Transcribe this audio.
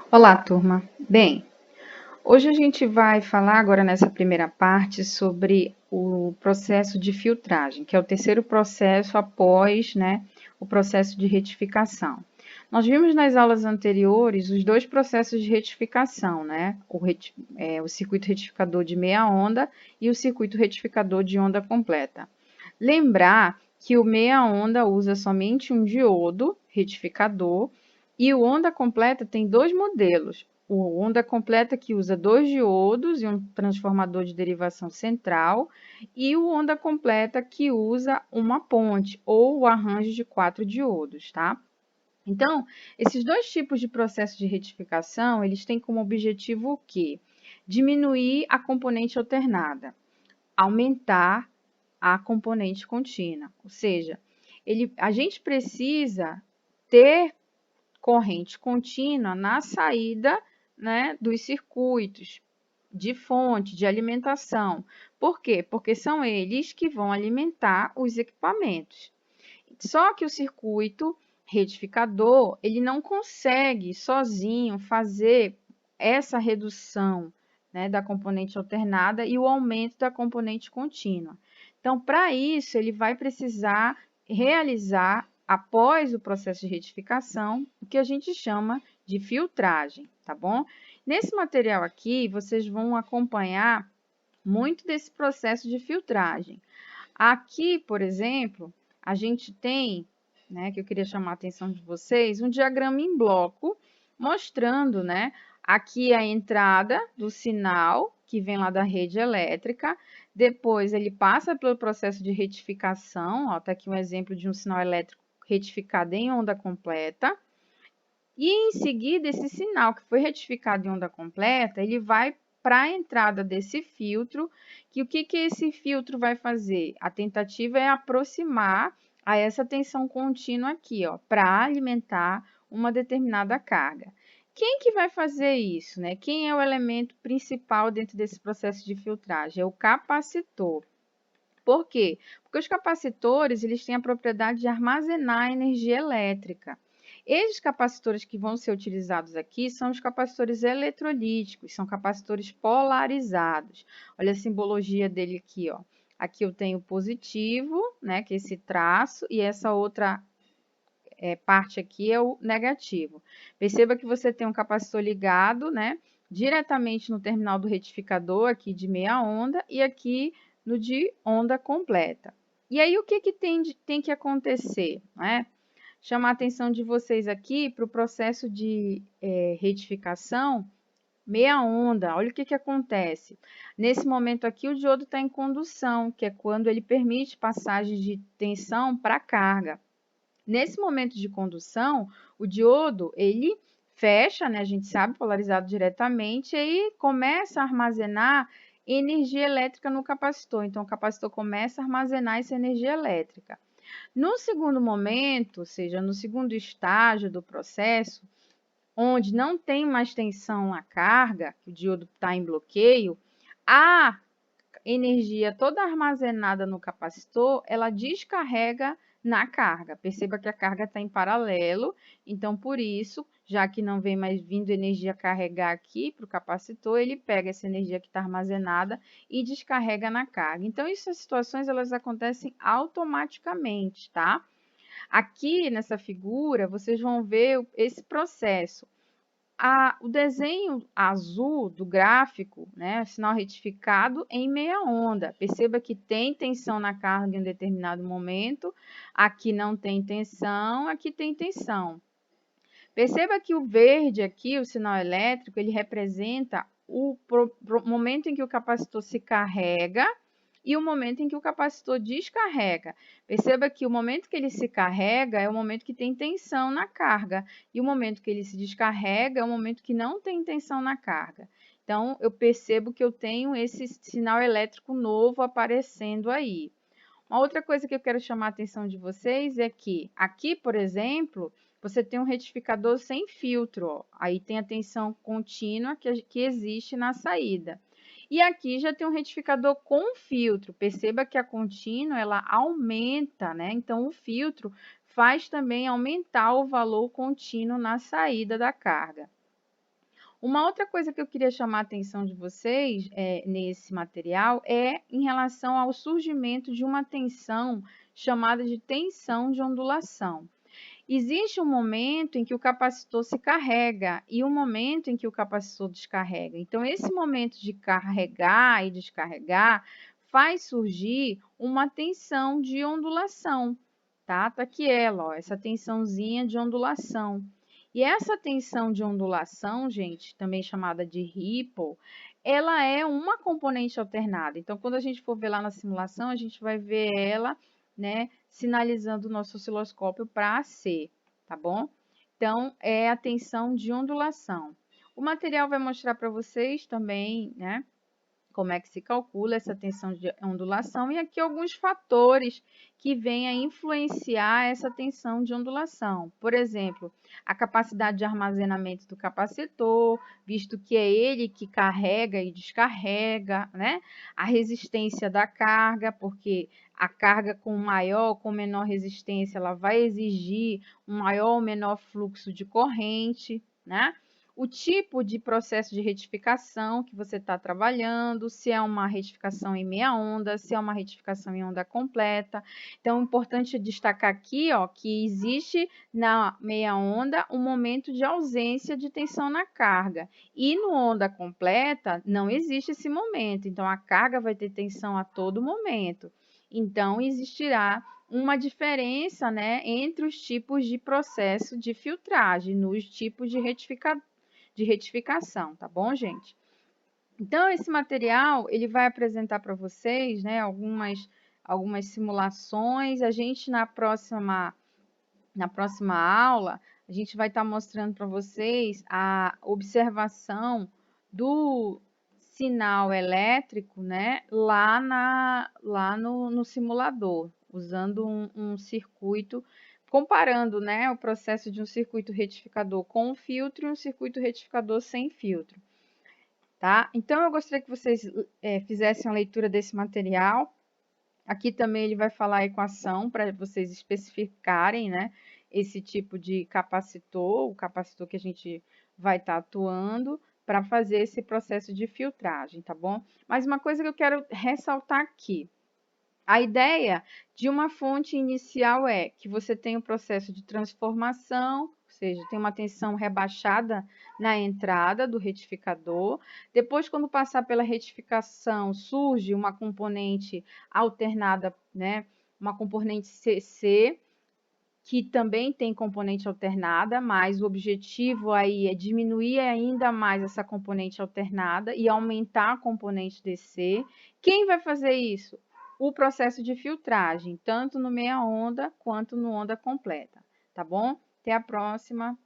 Olá, turma. Bem, hoje a gente vai falar agora nessa primeira parte sobre o processo de filtragem, que é o terceiro processo após, o processo de retificação. Nós vimos nas aulas anteriores os dois processos de retificação, né? O circuito retificador de meia onda e o circuito retificador de onda completa. Lembrar que o meia onda usa somente um diodo retificador e o onda completa tem dois modelos. O onda completa que usa dois diodos e um transformador de derivação central e o onda completa que usa uma ponte ou o arranjo de 4 diodos, tá? Então, esses dois tipos de processo de retificação, eles têm como objetivo o quê? Diminuir a componente alternada, aumentar a componente contínua. Ou seja, a gente precisa ter corrente contínua na saída, né, dos circuitos de fonte, de alimentação. Por quê? Porque são eles que vão alimentar os equipamentos. Só que o circuito retificador, ele não consegue sozinho fazer essa redução, né, da componente alternada e o aumento da componente contínua. Então, para isso, ele vai precisar realizar, após o processo de retificação, o que a gente chama de filtragem, tá bom? Nesse material aqui, vocês vão acompanhar muito desse processo de filtragem. Aqui, por exemplo, a gente tem, né, que eu queria chamar a atenção de vocês, um diagrama em bloco mostrando, né, aqui a entrada do sinal que vem lá da rede elétrica, depois ele passa pelo processo de retificação, ó, tá aqui um exemplo de um sinal elétrico retificado em onda completa, e em seguida esse sinal que foi retificado em onda completa, ele vai para a entrada desse filtro, que o que esse filtro vai fazer? A tentativa é aproximar a essa tensão contínua aqui, ó, para alimentar uma determinada carga. Quem que vai fazer isso, né? Quem é o elemento principal dentro desse processo de filtragem? É o capacitor. Por quê? Porque os capacitores, eles têm a propriedade de armazenar energia elétrica. Esses capacitores que vão ser utilizados aqui são os capacitores eletrolíticos, são capacitores polarizados. Olha a simbologia dele aqui, ó. Aqui eu tenho positivo, né, que é esse traço, e essa outra parte aqui é o negativo. Perceba que você tem um capacitor ligado, né, diretamente no terminal do retificador, aqui de meia onda, e aqui no de onda completa. E aí, o que tem que acontecer, né? Chamar a atenção de vocês aqui para o processo de retificação meia onda. Olha o que acontece. Nesse momento aqui, o diodo está em condução, que é quando ele permite passagem de tensão para carga. Nesse momento de condução, o diodo, ele fecha, né? A gente sabe, polarizado diretamente, e aí começa a armazenar energia elétrica no capacitor. Então, o capacitor começa a armazenar essa energia elétrica. No segundo momento, ou seja, no segundo estágio do processo, onde não tem mais tensão na carga, que o diodo está em bloqueio, a energia toda armazenada no capacitor, ela descarrega na carga. Perceba que a carga está em paralelo, então por isso, já que não vem mais vindo energia carregar aqui para o capacitor, ele pega essa energia que está armazenada e descarrega na carga. Então, essas situações elas acontecem automaticamente, tá? Aqui nessa figura, vocês vão ver esse processo. O desenho azul do gráfico, né, sinal retificado em meia onda. Perceba que tem tensão na carga em um determinado momento, aqui não tem tensão, aqui tem tensão. Perceba que o verde aqui, o sinal elétrico, ele representa o momento em que o capacitor se carrega e o momento em que o capacitor descarrega. Perceba que o momento que ele se carrega é o momento que tem tensão na carga, e o momento que ele se descarrega é o momento que não tem tensão na carga. Então, eu percebo que eu tenho esse sinal elétrico novo aparecendo aí. Uma outra coisa que eu quero chamar a atenção de vocês é que aqui, por exemplo, você tem um retificador sem filtro, ó. Aí tem a tensão contínua que existe na saída. E aqui já tem um retificador com filtro. Perceba que a contínua, ela aumenta, né? Então, o filtro faz também aumentar o valor contínuo na saída da carga. Uma outra coisa que eu queria chamar a atenção de vocês nesse material é em relação ao surgimento de uma tensão chamada de tensão de ondulação. Existe um momento em que o capacitor se carrega e um momento em que o capacitor descarrega. Então, esse momento de carregar e descarregar faz surgir uma tensão de ondulação, tá? Tá aqui ela, ó, essa tensãozinha de ondulação. E essa tensão de ondulação, gente, também chamada de ripple, ela é uma componente alternada. Então, quando a gente for ver lá na simulação, a gente vai ver ela, né, sinalizando o nosso osciloscópio para C, tá bom? Então, é a tensão de ondulação. O material vai mostrar para vocês também, né, como é que se calcula essa tensão de ondulação e aqui alguns fatores que vêm a influenciar essa tensão de ondulação. Por exemplo, a capacidade de armazenamento do capacitor, visto que é ele que carrega e descarrega, né? A resistência da carga, porque a carga com maior ou com menor resistência, ela vai exigir um maior ou menor fluxo de corrente, né? O tipo de processo de retificação que você está trabalhando, se é uma retificação em meia onda, se é uma retificação em onda completa. Então, é importante destacar aqui, ó, que existe na meia onda um momento de ausência de tensão na carga. E no onda completa, não existe esse momento. Então, a carga vai ter tensão a todo momento. Então, existirá uma diferença, né, entre os tipos de processo de filtragem, nos tipos de retificação, tá bom, gente? Então, esse material, ele vai apresentar para vocês, né, algumas simulações. A gente, na próxima aula, a gente vai estar mostrando para vocês a observação do sinal elétrico, né, lá no simulador, usando um circuito, comparando, né, o processo de um circuito retificador com filtro e um circuito retificador sem filtro, tá? Então, eu gostaria que vocês fizessem a leitura desse material. Aqui também ele vai falar a equação para vocês especificarem, né, esse tipo de capacitor, o capacitor que a gente vai estar atuando para fazer esse processo de filtragem, tá bom? Mas uma coisa que eu quero ressaltar aqui, a ideia de uma fonte inicial é que você tem um processo de transformação, ou seja, tem uma tensão rebaixada na entrada do retificador. Depois, quando passar pela retificação, surge uma componente alternada, né? Uma componente CC, que também tem componente alternada, mas o objetivo aí é diminuir ainda mais essa componente alternada e aumentar a componente DC. Quem vai fazer isso? O processo de filtragem, tanto no meia onda quanto no onda completa, tá bom? Até a próxima.